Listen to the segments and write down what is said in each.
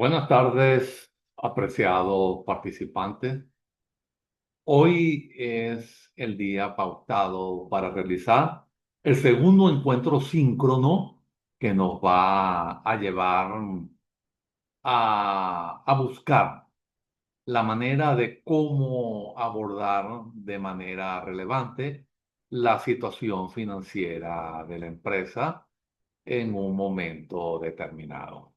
Buenas tardes, apreciado participante. Hoy es el día pautado para realizar el segundo encuentro síncrono que nos va a llevar a buscar la manera de cómo abordar de manera relevante la situación financiera de la empresa en un momento determinado.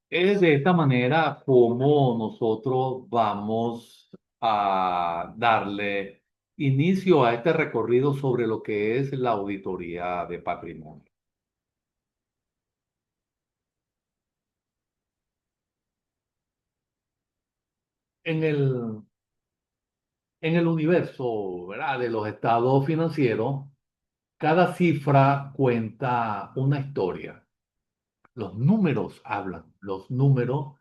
Es de esta manera como nosotros vamos a darle inicio a este recorrido sobre lo que es la auditoría de patrimonio. En el, en el universo, ¿verdad?, de los estados financieros, cada cifra cuenta una historia. Los números hablan, los números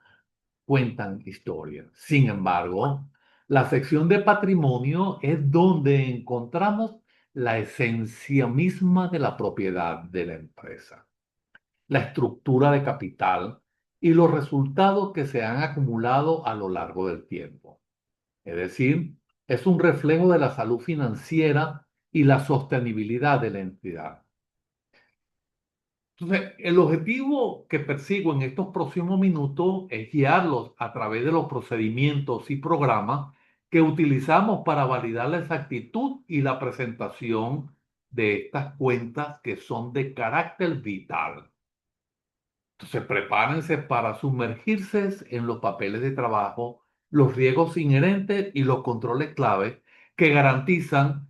cuentan historias. Sin embargo, la sección de patrimonio es donde encontramos la esencia misma de la propiedad de la empresa, la estructura de capital y los resultados que se han acumulado a lo largo del tiempo. Es decir, es un reflejo de la salud financiera y la sostenibilidad de la entidad. Entonces, el objetivo que persigo en estos próximos minutos es guiarlos a través de los procedimientos y programas que utilizamos para validar la exactitud y la presentación de estas cuentas que son de carácter vital. Entonces, prepárense para sumergirse en los papeles de trabajo, los riesgos inherentes y los controles clave que garantizan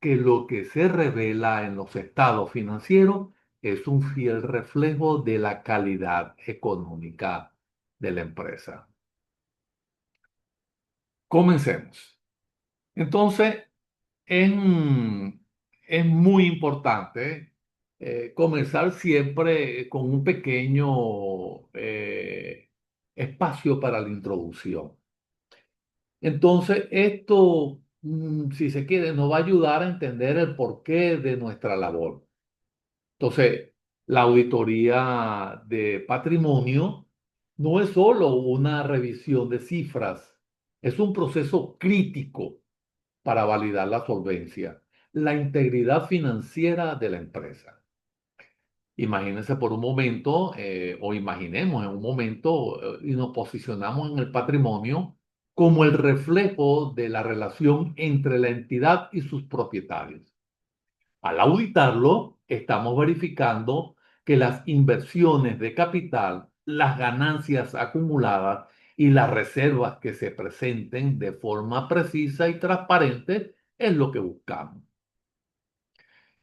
que lo que se revela en los estados financieros es un fiel reflejo de la calidad económica de la empresa. Comencemos. Entonces, es, es muy importante comenzar siempre con un pequeño espacio para la introducción. Entonces, esto, si se quiere, nos va a ayudar a entender el porqué de nuestra labor. Entonces, la auditoría de patrimonio no es solo una revisión de cifras, es un proceso crítico para validar la solvencia, la integridad financiera de la empresa. Imagínense por un momento, o imaginemos en un momento, y nos posicionamos en el patrimonio como el reflejo de la relación entre la entidad y sus propietarios. Al auditarlo, estamos verificando que las inversiones de capital, las ganancias acumuladas y las reservas que se presenten de forma precisa y transparente es lo que buscamos.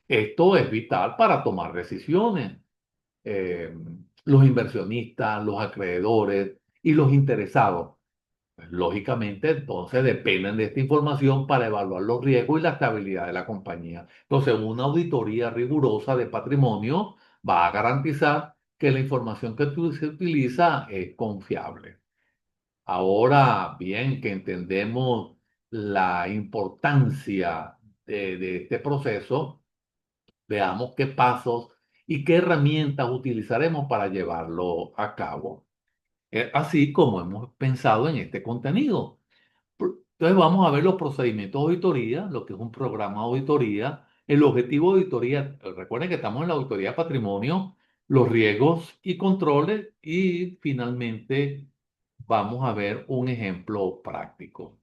Esto es vital para tomar decisiones. Eh, los inversionistas, los acreedores y los interesados, pues, lógicamente, entonces dependen de esta información para evaluar los riesgos y la estabilidad de la compañía. Entonces, una auditoría rigurosa de patrimonio va a garantizar que la información que se utiliza es confiable. Ahora bien, que entendemos la importancia de este proceso, veamos qué pasos y qué herramientas utilizaremos para llevarlo a cabo, así como hemos pensado en este contenido. Entonces vamos a ver los procedimientos de auditoría, lo que es un programa de auditoría, el objetivo de auditoría. Recuerden que estamos en la auditoría de patrimonio, los riesgos y controles, y finalmente vamos a ver un ejemplo práctico.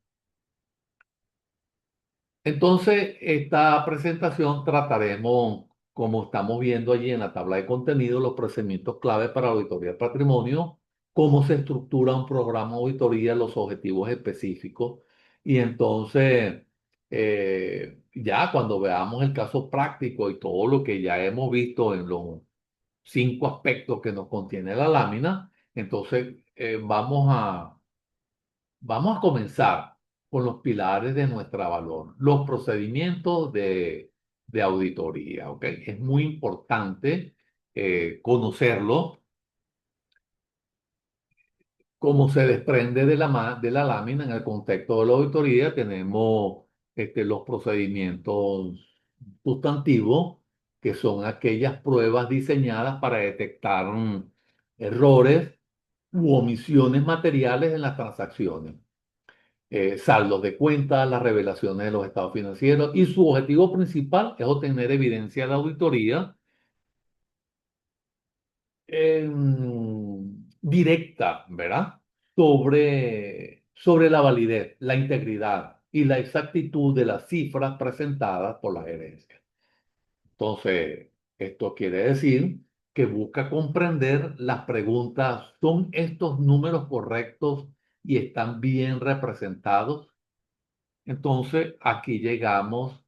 Entonces, esta presentación trataremos, como estamos viendo allí en la tabla de contenido, los procedimientos clave para la auditoría del patrimonio, cómo se estructura un programa de auditoría, los objetivos específicos. Y entonces, ya cuando veamos el caso práctico y todo lo que ya hemos visto en los 5 aspectos que nos contiene la lámina, entonces vamos a comenzar con los pilares de nuestra valor, los procedimientos de auditoría, ¿ok? Es muy importante conocerlo. Como se desprende de la lámina en el contexto de la auditoría, tenemos los procedimientos sustantivos, que son aquellas pruebas diseñadas para detectar errores u omisiones materiales en las transacciones, saldos de cuentas, las revelaciones de los estados financieros y su objetivo principal es obtener evidencia de auditoría directa, ¿verdad? Sobre la validez, la integridad y la exactitud de las cifras presentadas por la gerencia. Entonces, esto quiere decir que busca comprender las preguntas, ¿son estos números correctos y están bien representados? Entonces, aquí llegamos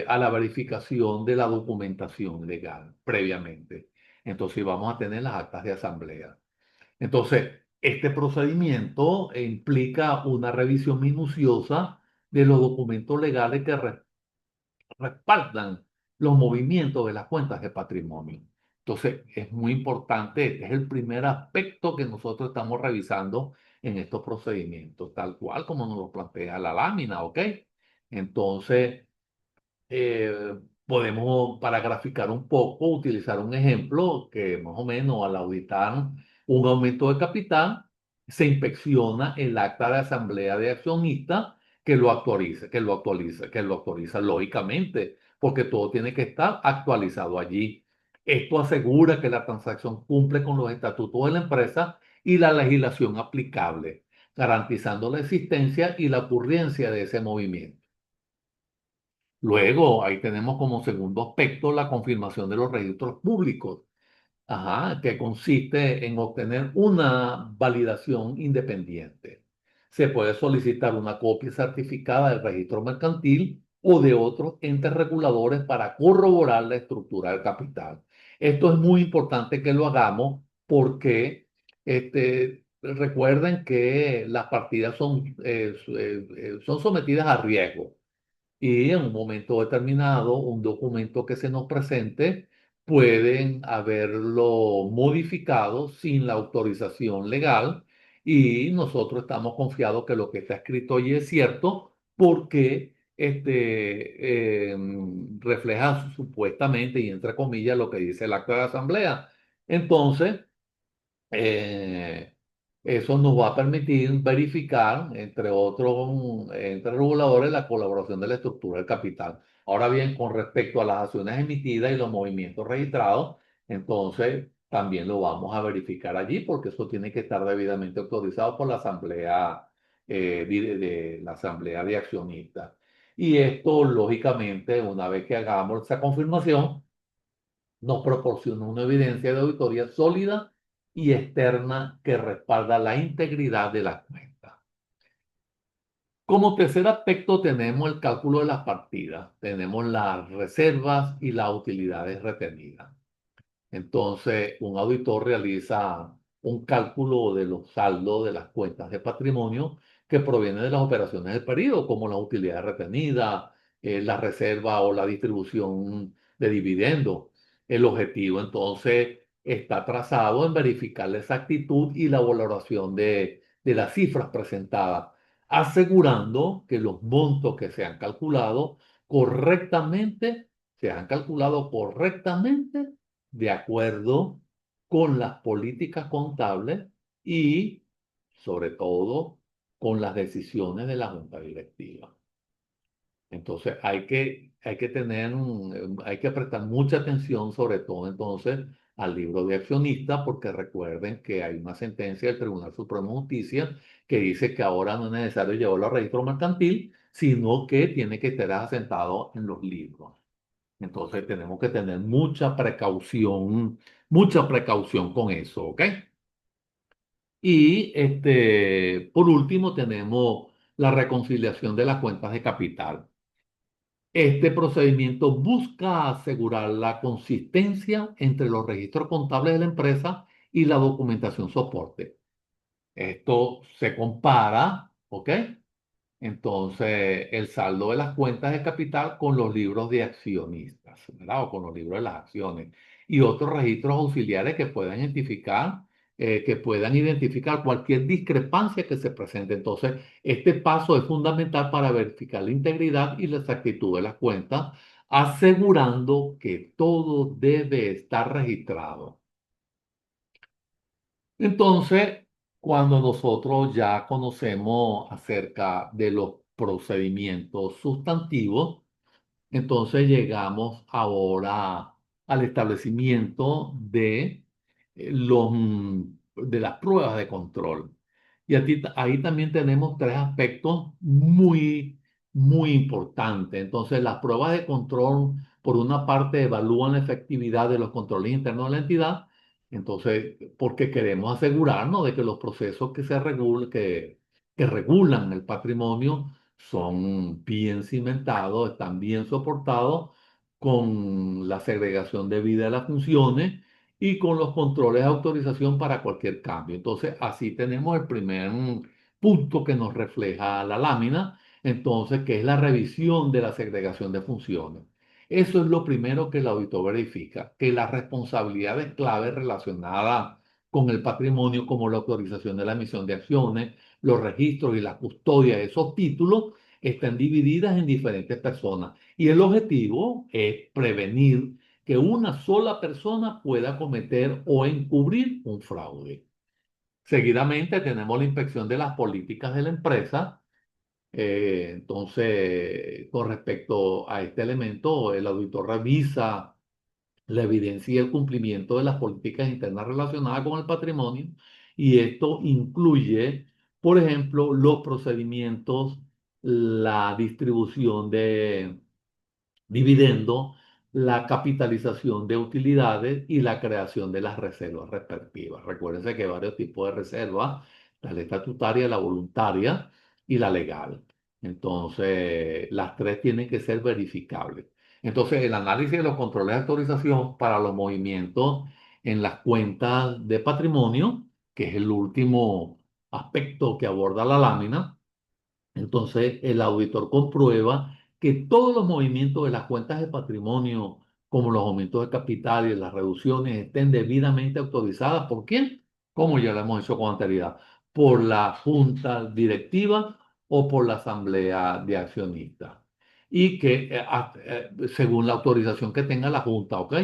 a la verificación de la documentación legal previamente. Entonces, vamos a tener las actas de asamblea. Entonces, este procedimiento implica una revisión minuciosa de los documentos legales que respaldan los movimientos de las cuentas de patrimonio. Entonces, es muy importante, este es el primer aspecto que nosotros estamos revisando en estos procedimientos, tal cual como nos lo plantea la lámina, ¿ok? Entonces, eh, podemos, para graficar un poco, utilizar un ejemplo que más o menos al auditar un aumento de capital, se inspecciona el acta de asamblea de accionistas que lo actualiza lógicamente, porque todo tiene que estar actualizado allí. Esto asegura que la transacción cumple con los estatutos de la empresa y la legislación aplicable, garantizando la existencia y la ocurrencia de ese movimiento. Luego, ahí tenemos como segundo aspecto la confirmación de los registros públicos, ajá, que consiste en obtener una validación independiente. Se puede solicitar una copia certificada del registro mercantil o de otros entes reguladores para corroborar la estructura del capital. Esto es muy importante que lo hagamos porque recuerden que las partidas son sometidas a riesgo y en un momento determinado, un documento que se nos presente, pueden haberlo modificado sin la autorización legal y nosotros estamos confiados que lo que está escrito allí es cierto porque refleja supuestamente y entre comillas lo que dice el acta de la asamblea. Entonces, eh, eso nos va a permitir verificar, entre otros, entre reguladores, la colaboración de la estructura del capital. Ahora bien, con respecto a las acciones emitidas y los movimientos registrados, entonces también lo vamos a verificar allí porque eso tiene que estar debidamente autorizado por la asamblea, de la asamblea de accionistas. Y esto, lógicamente, una vez que hagamos esa confirmación, nos proporciona una evidencia de auditoría sólida y externa que respalda la integridad de la cuenta. Como tercer aspecto tenemos el cálculo de las partidas, tenemos las reservas y las utilidades retenidas. Entonces, un auditor realiza un cálculo de los saldos de las cuentas de patrimonio que provienen de las operaciones del periodo, como la utilidad retenida, la reserva o la distribución de dividendos. El objetivo, entonces, está trazado en verificar la exactitud y la valoración de las cifras presentadas, asegurando que los montos que se han calculado correctamente de acuerdo con las políticas contables y, sobre todo, con las decisiones de la junta directiva. Entonces, hay que prestar mucha atención, sobre todo entonces, al libro de accionistas, porque recuerden que hay una sentencia del Tribunal Supremo de Justicia que dice que ahora no es necesario llevarlo al registro mercantil, sino que tiene que estar asentado en los libros. Entonces tenemos que tener mucha precaución con eso, ¿ok? Y por último tenemos la reconciliación de las cuentas de capital. Este procedimiento busca asegurar la consistencia entre los registros contables de la empresa y la documentación soporte. Esto se compara, ¿ok? Entonces, el saldo de las cuentas de capital con los libros de accionistas, ¿verdad? O con los libros de las acciones. Y otros registros auxiliares que puedan identificar cualquier discrepancia que se presente. Entonces, este paso es fundamental para verificar la integridad y la exactitud de las cuentas, asegurando que todo debe estar registrado. Entonces, cuando nosotros ya conocemos acerca de los procedimientos sustantivos, entonces llegamos ahora al establecimiento de las pruebas de control. Y ahí también tenemos tres aspectos muy importantes. Entonces, las pruebas de control, por una parte, evalúan la efectividad de los controles internos de la entidad. Entonces, porque queremos asegurarnos de que los procesos que regulan el patrimonio son bien cimentados, están bien soportados con la segregación debida de las funciones y con los controles de autorización para cualquier cambio. Entonces, así tenemos el primer punto que nos refleja la lámina, entonces, que es la revisión de la segregación de funciones. Eso es lo primero que el auditor verifica, que las responsabilidades claves relacionadas con el patrimonio, como la autorización de la emisión de acciones, los registros y la custodia de esos títulos, están divididas en diferentes personas. Y el objetivo es prevenir que una sola persona pueda cometer o encubrir un fraude. Seguidamente tenemos la inspección de las políticas de la empresa. Entonces, con respecto a este elemento, el auditor revisa la evidencia y el cumplimiento de las políticas internas relacionadas con el patrimonio, y esto incluye, por ejemplo, los procedimientos, la distribución de dividendo, la capitalización de utilidades y la creación de las reservas respectivas. Recuérdense que hay varios tipos de reservas: la estatutaria, la voluntaria y la legal. Entonces, las tres tienen que ser verificables. Entonces, el análisis de los controles de autorización para los movimientos en las cuentas de patrimonio, que es el último aspecto que aborda la lámina. Entonces, el auditor comprueba que todos los movimientos de las cuentas de patrimonio, como los aumentos de capital y las reducciones, estén debidamente autorizadas. ¿Por quién? Como ya lo hemos hecho con anterioridad, por la junta directiva o por la asamblea de accionistas. Y que según la autorización que tenga la junta, ¿ok?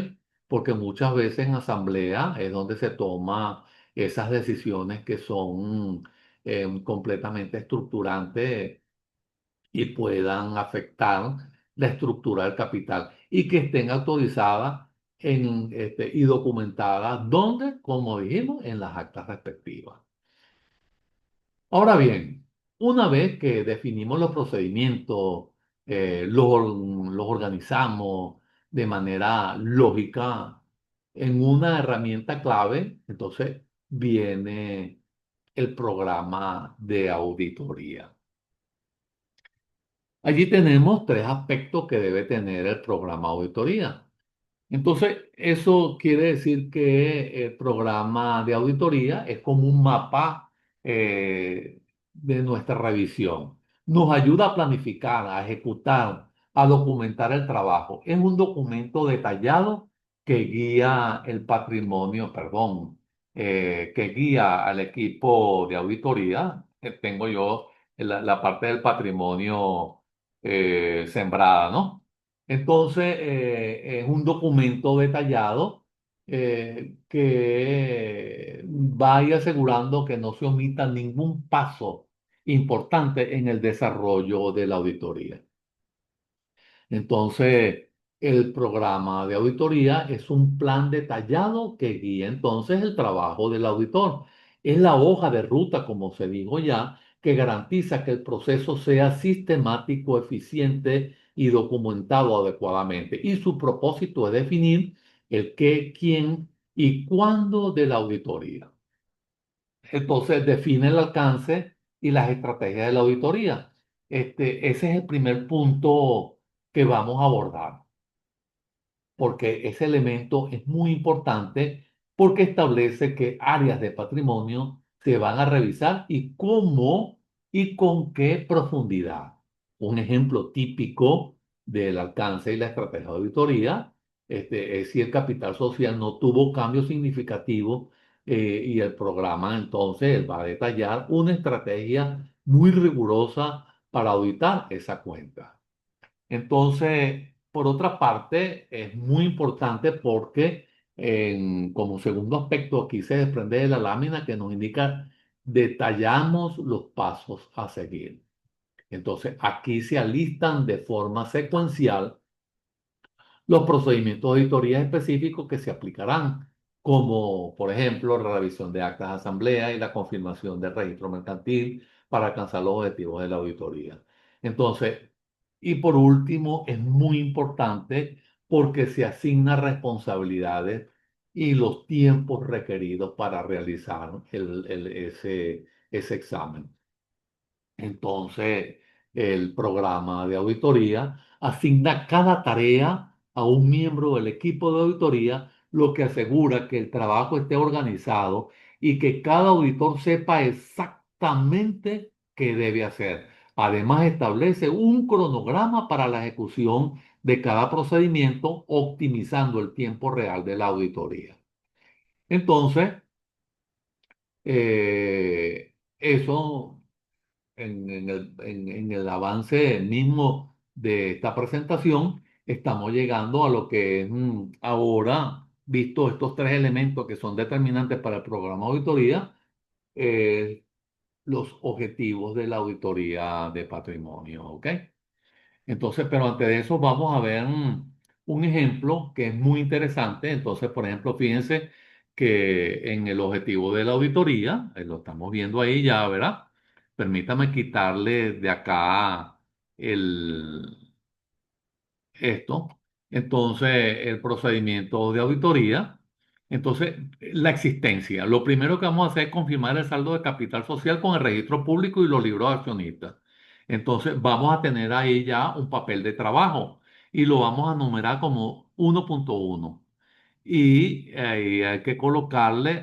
Porque muchas veces en asamblea es donde se toman esas decisiones que son completamente estructurantes y puedan afectar la estructura del capital, y que estén autorizadas y documentadas, ¿dónde? Como dijimos, en las actas respectivas. Ahora bien, una vez que definimos los procedimientos, los organizamos de manera lógica en una herramienta clave, entonces viene el programa de auditoría. Allí tenemos tres aspectos que debe tener el programa de auditoría. Entonces, eso quiere decir que el programa de auditoría es como un mapa de nuestra revisión. Nos ayuda a planificar, a ejecutar, a documentar el trabajo. Es un documento detallado que guía el patrimonio, perdón, que guía al equipo de auditoría. Tengo yo la parte del patrimonio sembrada, ¿no? Entonces, es un documento detallado que vaya asegurando que no se omita ningún paso importante en el desarrollo de la auditoría. Entonces, el programa de auditoría es un plan detallado que guía entonces el trabajo del auditor. Es la hoja de ruta, como se dijo ya, que garantiza que el proceso sea sistemático, eficiente y documentado adecuadamente. Y su propósito es definir el qué, quién y cuándo de la auditoría. Entonces, define el alcance y las estrategias de la auditoría. Ese es el primer punto que vamos a abordar, porque ese elemento es muy importante, porque establece qué áreas de patrimonio se van a revisar y cómo y con qué profundidad. Un ejemplo típico del alcance y la estrategia de auditoría es si el capital social no tuvo cambios significativos, y el programa entonces va a detallar una estrategia muy rigurosa para auditar esa cuenta. Entonces, por otra parte, es muy importante porque como segundo aspecto, aquí se desprende de la lámina que nos indica, detallamos los pasos a seguir. Entonces, aquí se alistan de forma secuencial los procedimientos de auditoría específicos que se aplicarán, como por ejemplo la revisión de actas de asamblea y la confirmación del registro mercantil para alcanzar los objetivos de la auditoría. Entonces, y por último, es muy importante porque se asignan responsabilidades y los tiempos requeridos para realizar ese examen. Entonces, el programa de auditoría asigna cada tarea a un miembro del equipo de auditoría, lo que asegura que el trabajo esté organizado y que cada auditor sepa exactamente qué debe hacer. Además, establece un cronograma para la ejecución de cada procedimiento, optimizando el tiempo real de la auditoría. Entonces, eso en el avance mismo de esta presentación, estamos llegando a lo que es ahora, visto estos tres elementos que son determinantes para el programa de auditoría, eh, los objetivos de la auditoría de patrimonio, ¿ok? Entonces, pero antes de eso vamos a ver un ejemplo que es muy interesante. Entonces, por ejemplo, fíjense que en el objetivo de la auditoría, lo estamos viendo ahí ya, ¿verdad? Permítame quitarle de acá el, esto. Entonces, el procedimiento de auditoría. Entonces, la existencia. Lo primero que vamos a hacer es confirmar el saldo de capital social con el registro público y los libros de accionistas. Entonces, vamos a tener ahí ya un papel de trabajo y lo vamos a numerar como 1.1 y hay que colocarle,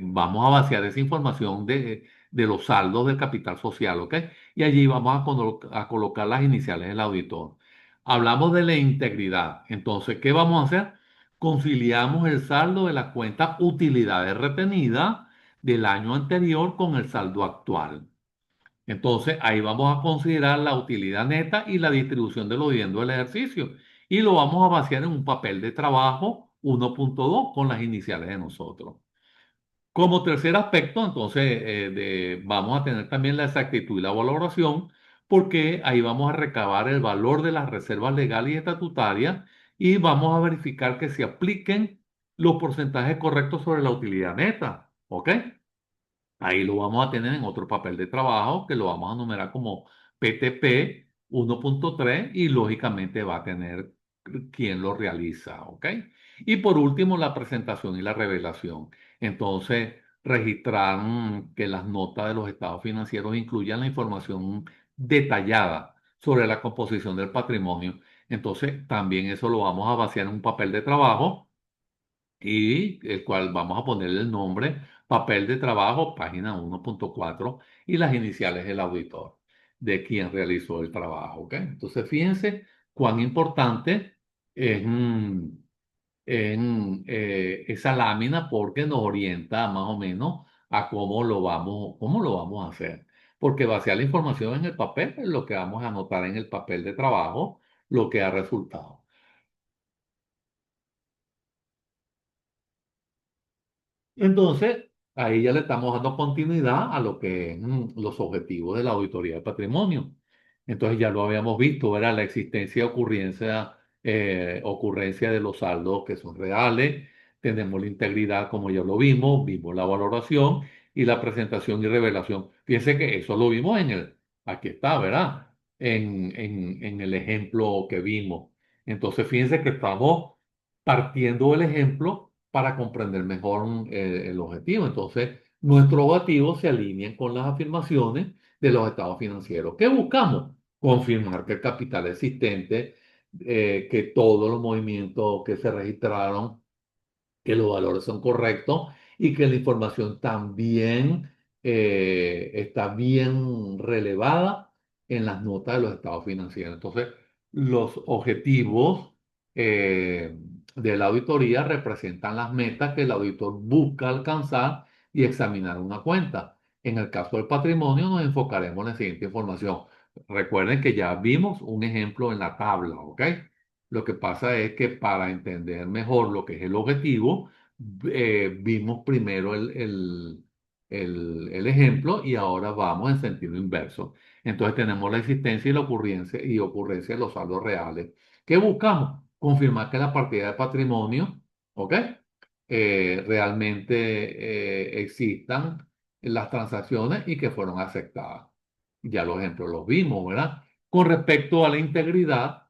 vamos a vaciar esa información de los saldos del capital social, ¿ok? Y allí vamos a colocar las iniciales del auditor. Hablamos de la integridad. Entonces, ¿qué vamos a hacer? Conciliamos el saldo de la cuenta utilidades retenidas del año anterior con el saldo actual. Entonces, ahí vamos a considerar la utilidad neta y la distribución de los dividendos del ejercicio. Y lo vamos a vaciar en un papel de trabajo 1.2 con las iniciales de nosotros. Como tercer aspecto, entonces, vamos a tener también la exactitud y la valoración, porque ahí vamos a recabar el valor de las reservas legales y estatutarias y vamos a verificar que se apliquen los porcentajes correctos sobre la utilidad neta. ¿Ok? Ahí lo vamos a tener en otro papel de trabajo que lo vamos a numerar como PTP 1.3 y lógicamente va a tener quién lo realiza, ¿ok? Y por último, la presentación y la revelación. Entonces, registrar que las notas de los estados financieros incluyan la información detallada sobre la composición del patrimonio. Entonces, también eso lo vamos a vaciar en un papel de trabajo y el cual vamos a ponerle el nombre, papel de trabajo, página 1.4 y las iniciales del auditor, de quien realizó el trabajo. ¿Ok? Entonces, fíjense cuán importante es esa lámina porque nos orienta más o menos a cómo lo vamos a hacer. Porque vaciar la información en el papel es lo que vamos a anotar en el papel de trabajo, lo que ha resultado. Entonces, ahí ya le estamos dando continuidad a lo que es los objetivos de la auditoría de patrimonio. Entonces, ya lo habíamos visto, era la existencia y ocurrencia de los saldos que son reales, tenemos la integridad como ya lo vimos la valoración y la presentación y revelación. Fíjense que eso lo vimos aquí está, ¿verdad? En el ejemplo que vimos. Entonces, fíjense que estamos partiendo del ejemplo para comprender mejor el objetivo. Entonces, nuestros objetivos se alinean con las afirmaciones de los estados financieros. ¿Qué buscamos? Confirmar que el capital existente, que todos los movimientos que se registraron, que los valores son correctos y que la información también está bien relevada en las notas de los estados financieros. Entonces, los objetivos de la auditoría representan las metas que el auditor busca alcanzar y examinar una cuenta. En el caso del patrimonio, nos enfocaremos en la siguiente información. Recuerden que ya vimos un ejemplo en la tabla, ¿ok? Lo que pasa es que para entender mejor lo que es el objetivo, vimos primero el ejemplo y ahora vamos en sentido inverso. Entonces tenemos la existencia y la ocurrencia de los saldos reales. ¿Qué buscamos? Confirmar que la partida de patrimonio, ¿ok? Realmente existan las transacciones y que fueron aceptadas. Ya los ejemplos los vimos, ¿verdad? Con respecto a la integridad,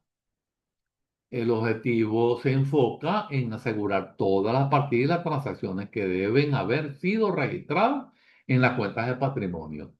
el objetivo se enfoca en asegurar todas las partidas y las transacciones que deben haber sido registradas en las cuentas de patrimonio.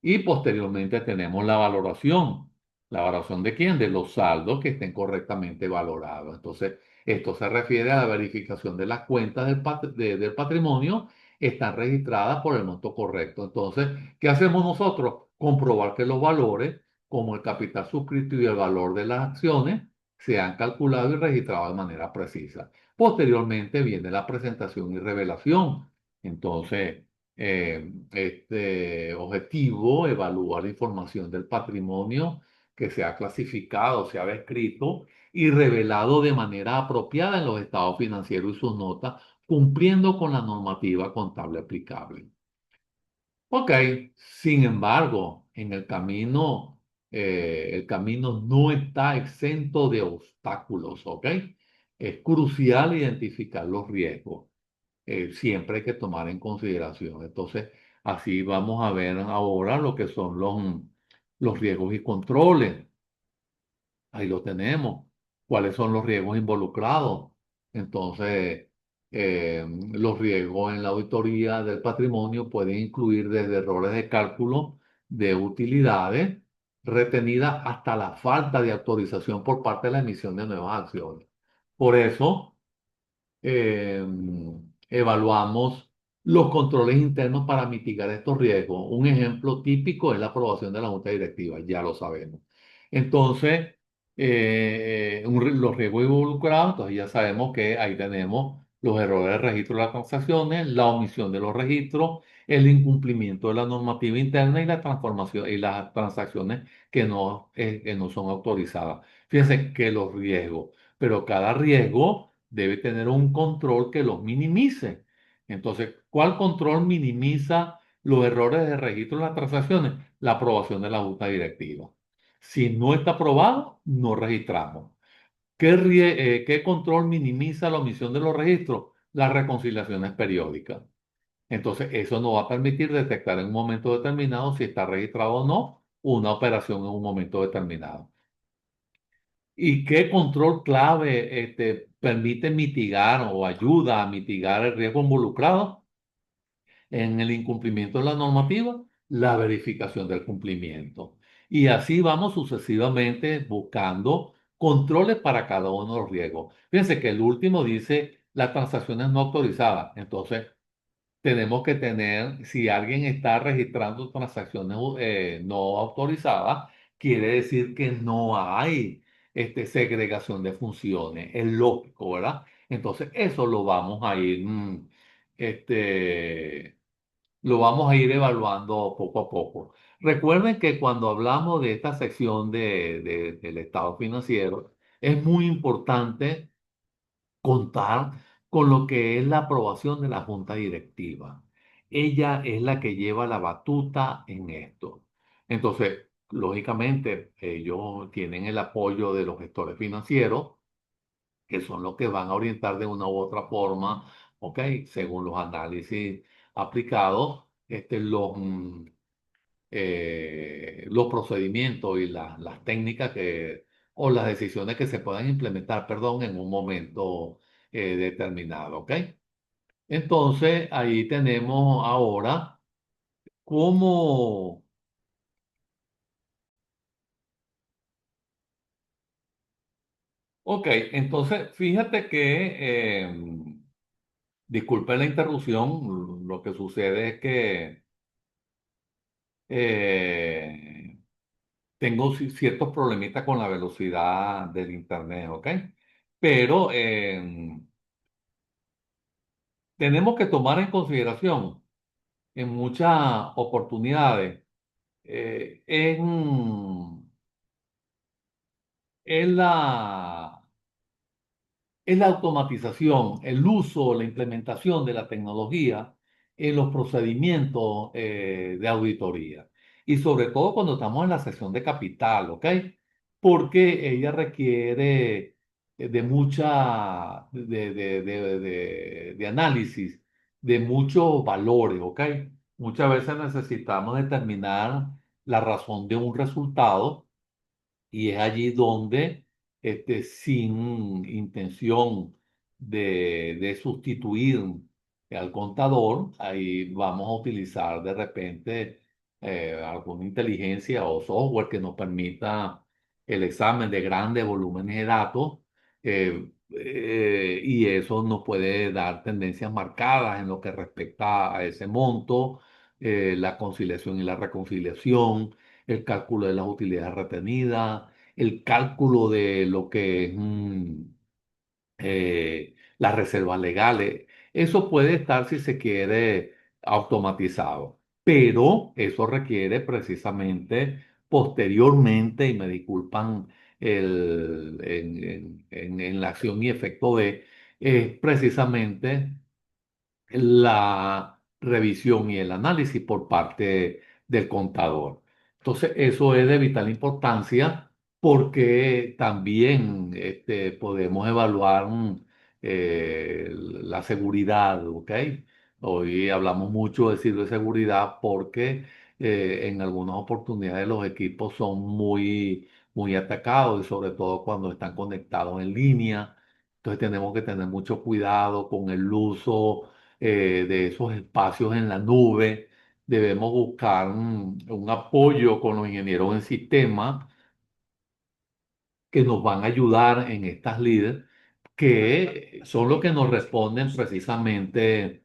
Y posteriormente tenemos la valoración. ¿La valoración de quién? De los saldos que estén correctamente valorados. Entonces, esto se refiere a la verificación de las cuentas del patrimonio están registradas por el monto correcto. Entonces, ¿qué hacemos nosotros? Comprobar que los valores, como el capital suscrito y el valor de las acciones, se han calculado y registrado de manera precisa. Posteriormente viene la presentación y revelación. Entonces, este objetivo, evaluar la información del patrimonio que se ha clasificado, se ha descrito y revelado de manera apropiada en los estados financieros y sus notas, cumpliendo con la normativa contable aplicable. Ok, sin embargo, en el camino no está exento de obstáculos, ¿ok? Es crucial identificar los riesgos, siempre hay que tomar en consideración. Entonces, así vamos a ver ahora lo que son los riesgos y controles. Ahí lo tenemos. ¿Cuáles son los riesgos involucrados? Entonces, los riesgos en la auditoría del patrimonio pueden incluir desde errores de cálculo de utilidades retenidas hasta la falta de autorización por parte de la emisión de nuevas acciones. Por eso, eh, evaluamos los controles internos para mitigar estos riesgos. Un ejemplo típico es la aprobación de la junta directiva, ya lo sabemos. Entonces, los riesgos involucrados, entonces ya sabemos que ahí tenemos los errores de registro de las transacciones, la omisión de los registros, el incumplimiento de la normativa interna y la transformación y las transacciones que no son autorizadas. Fíjense que los riesgos, pero cada riesgo debe tener un control que los minimice. Entonces, ¿cuál control minimiza los errores de registro en las transacciones? La aprobación de la junta directiva. Si no está aprobado, no registramos. ¿Qué control minimiza la omisión de los registros? Las reconciliaciones periódicas. Entonces, eso nos va a permitir detectar en un momento determinado si está registrado o no una operación en un momento determinado. ¿Y qué control clave permite mitigar o ayuda a mitigar el riesgo involucrado en el incumplimiento de la normativa? La verificación del cumplimiento. Y así vamos sucesivamente buscando controles para cada uno de los riesgos. Fíjense que el último dice las transacciones no autorizadas. Entonces, tenemos que tener, si alguien está registrando transacciones no autorizadas, quiere decir que no hay segregación de funciones. Es lógico, ¿verdad? Entonces, eso este, lo vamos a ir evaluando poco a poco. Recuerden que cuando hablamos de esta sección del estado financiero, es muy importante contar con lo que es la aprobación de la junta directiva. Ella es la que lleva la batuta en esto. Entonces, lógicamente, ellos tienen el apoyo de los gestores financieros, que son los que van a orientar de una u otra forma, ¿ok? Según los análisis aplicados, los procedimientos y las técnicas o las decisiones que se puedan implementar, perdón, en un momento determinado, ¿ok? Entonces, ahí tenemos ahora cómo, ok, entonces fíjate que, disculpe la interrupción, lo que sucede es que eh, tengo ciertos problemitas con la velocidad del internet, ¿ok? Pero tenemos que tomar en consideración en muchas oportunidades en la es la automatización, el uso, la implementación de la tecnología en los procedimientos de auditoría. Y sobre todo cuando estamos en la sesión de capital, ¿ok? Porque ella requiere de mucha, de análisis, de muchos valores, ¿ok? Muchas veces necesitamos determinar la razón de un resultado y es allí donde, sin intención de sustituir al contador, ahí vamos a utilizar de repente alguna inteligencia o software que nos permita el examen de grandes volúmenes de datos, y eso nos puede dar tendencias marcadas en lo que respecta a ese monto, la conciliación y la reconciliación, el cálculo de las utilidades retenidas, el cálculo de lo que es las reservas legales. Eso puede estar, si se quiere, automatizado, pero eso requiere precisamente posteriormente, y me disculpan en la acción y efecto de, precisamente la revisión y el análisis por parte del contador. Entonces, eso es de vital importancia porque también podemos evaluar la seguridad, ¿ok? Hoy hablamos mucho de ciberseguridad porque en algunas oportunidades los equipos son muy atacados y sobre todo cuando están conectados en línea. Entonces tenemos que tener mucho cuidado con el uso de esos espacios en la nube. Debemos buscar un apoyo con los ingenieros en sistemas que nos van a ayudar en estas líderes, que son los que nos responden precisamente,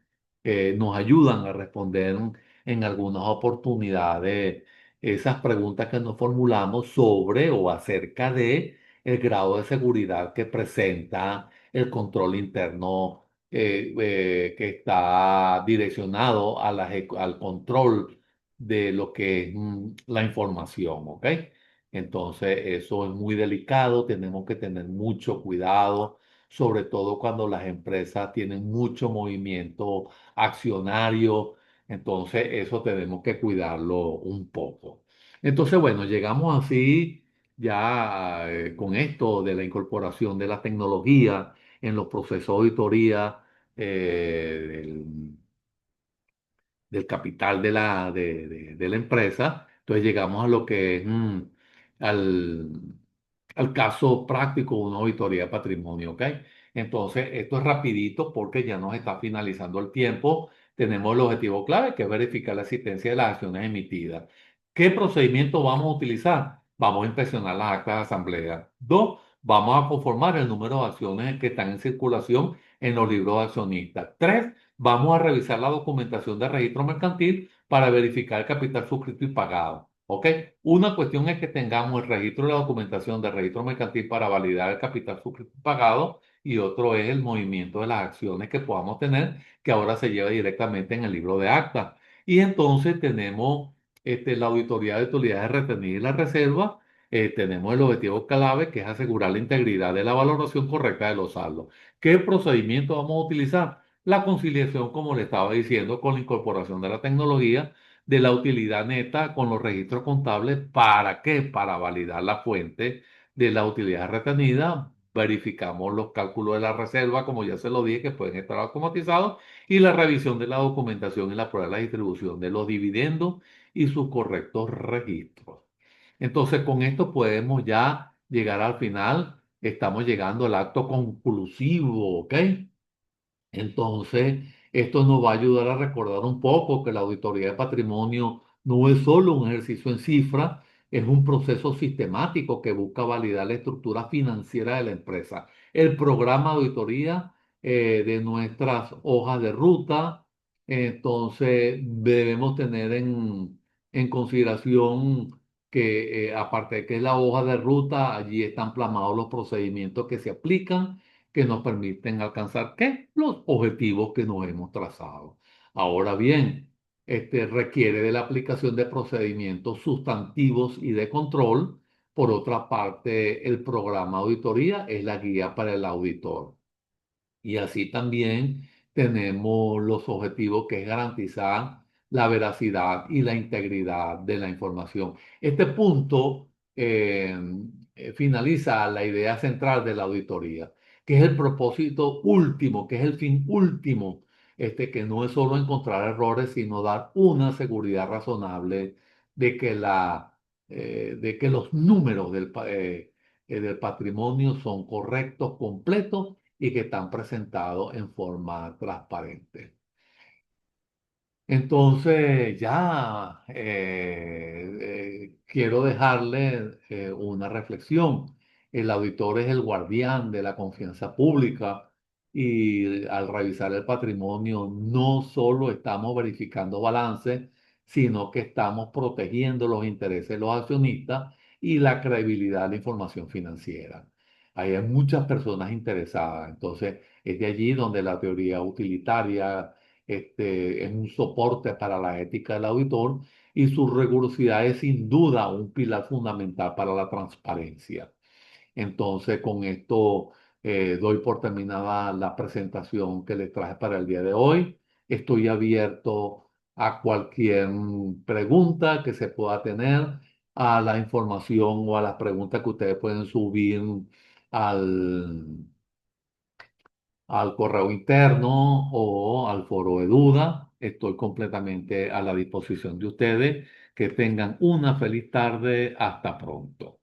nos ayudan a responder en algunas oportunidades esas preguntas que nos formulamos sobre o acerca de el grado de seguridad que presenta el control interno, que está direccionado a al control de lo que es la información, ¿ok? Entonces, eso es muy delicado, tenemos que tener mucho cuidado, sobre todo cuando las empresas tienen mucho movimiento accionario, entonces eso tenemos que cuidarlo un poco. Entonces, bueno, llegamos así ya con esto de la incorporación de la tecnología en los procesos de auditoría, eh, del capital de la empresa. Entonces llegamos a lo que es al, al caso práctico de una auditoría de patrimonio, ¿ok? Entonces, esto es rapidito porque ya nos está finalizando el tiempo. Tenemos el objetivo clave, que es verificar la existencia de las acciones emitidas. ¿Qué procedimiento vamos a utilizar? Vamos a inspeccionar las actas de asamblea. Dos, vamos a conformar el número de acciones que están en circulación en los libros de accionistas. Tres, vamos a revisar la documentación de registro mercantil para verificar el capital suscrito y pagado. ¿Ok? Una cuestión es que tengamos el registro y la documentación de registro mercantil para validar el capital suscrito y pagado, y otro es el movimiento de las acciones que podamos tener, que ahora se lleva directamente en el libro de actas. Y entonces tenemos la auditoría de utilidades retenidas y la reserva. Tenemos el objetivo clave, que es asegurar la integridad de la valoración correcta de los saldos. ¿Qué procedimiento vamos a utilizar? La conciliación, como le estaba diciendo, con la incorporación de la tecnología de la utilidad neta con los registros contables. ¿Para qué? Para validar la fuente de la utilidad retenida. Verificamos los cálculos de la reserva, como ya se lo dije, que pueden estar automatizados, y la revisión de la documentación y la prueba de la distribución de los dividendos y sus correctos registros. Entonces, con esto podemos ya llegar al final. Estamos llegando al acto conclusivo, ¿ok? Entonces, esto nos va a ayudar a recordar un poco que la auditoría de patrimonio no es solo un ejercicio en cifra, es un proceso sistemático que busca validar la estructura financiera de la empresa, el programa de auditoría de nuestras hojas de ruta. Entonces, debemos tener en consideración que, aparte de que es la hoja de ruta, allí están plasmados los procedimientos que se aplican, que nos permiten alcanzar, ¿qué? Los objetivos que nos hemos trazado. Ahora bien, este requiere de la aplicación de procedimientos sustantivos y de control. Por otra parte, el programa de auditoría es la guía para el auditor. Y así también tenemos los objetivos que es garantizar la veracidad y la integridad de la información. Este punto finaliza la idea central de la auditoría, que es el propósito último, que es el fin último, que no es solo encontrar errores, sino dar una seguridad razonable de que, de que los números del patrimonio son correctos, completos y que están presentados en forma transparente. Entonces, ya quiero dejarle una reflexión. El auditor es el guardián de la confianza pública y al revisar el patrimonio no solo estamos verificando balances, sino que estamos protegiendo los intereses de los accionistas y la credibilidad de la información financiera. Hay muchas personas interesadas, entonces es de allí donde la teoría utilitaria es un soporte para la ética del auditor y su rigurosidad es sin duda un pilar fundamental para la transparencia. Entonces, con esto doy por terminada la presentación que les traje para el día de hoy. Estoy abierto a cualquier pregunta que se pueda tener, a la información o a las preguntas que ustedes pueden subir al, al correo interno o al foro de duda. Estoy completamente a la disposición de ustedes. Que tengan una feliz tarde. Hasta pronto.